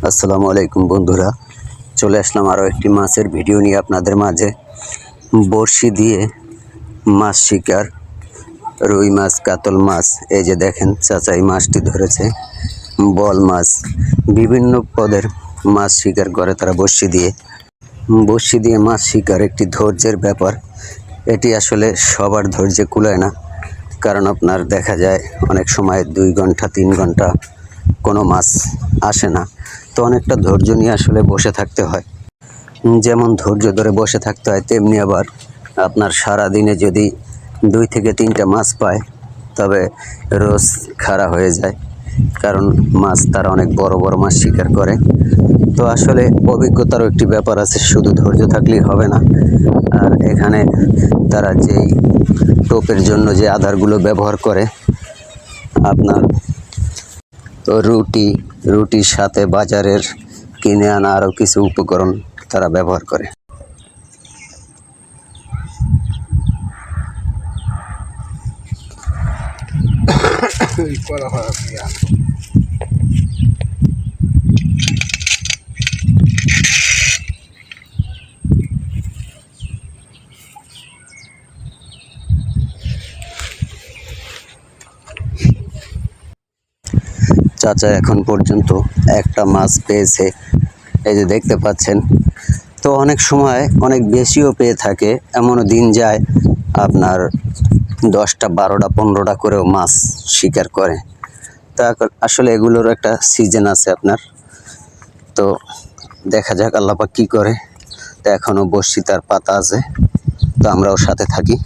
আসসালামু আলাইকুম বন্ধুরা, চলে আসলাম আরও একটি মাছের ভিডিও নিয়ে আপনাদের মাঝে। বড়শি দিয়ে মাছ শিকার, রুই মাছ, কাতল মাছ। এই যে দেখেন চাচা এই মাছটি ধরেছে, বল মাছ, বিভিন্ন পদের মাছ শিকার করে তারা বড়শি দিয়ে। বড়শি দিয়ে মাছ শিকার একটি ধৈর্যের ব্যাপার। এটি আসলে সবার ধৈর্যে কুলায় না, কারণ আপনার দেখা যায় অনেক সময় 2 ঘন্টা 3 ঘন্টা কোনো মাছ আসে না। তো অনেকটা ধৈর্য নিয়ে আসলে বসে থাকতে হয়। যেমন ধৈর্য ধরে বসে থাকতে হয়, তেমনি আবার আপনার সারা দিনে যদি 2 থেকে 3টা মাছ পায়, তবে রোজ খাড়া হয়ে যায়, কারণ মাছ তারা অনেক বড় বড় মাছ শিকার করে। তো আসলে অভিজ্ঞতারও একটি ব্যাপার আছে, শুধু ধৈর্য থাকলেই হবে না। আর এখানে তারা যেই টোপের জন্য যে আধারগুলো ব্যবহার করে, আপনার তো রুটির সাথে বাজারের কিনে আনা আরও কিছু উপকরণ তারা ব্যবহার করে। চাচা এখন পর্যন্ত একটা মাছ পেয়েছে, এই যে দেখতে পাচ্ছেন। তো অনেক সময় অনেক বেশিও পেয়ে থাকে, এমনও দিন যায় আপনার 10টা 12টা 15টা করেও মাছ শিকার করে। তা আসলে এগুলোর একটা সিজন আছে আপনার। তো দেখা যাক আল্লাহ পাক কী করে। তো এখনও বড়শি তার পাতা আছে, তো আমরাও সাথে থাকি।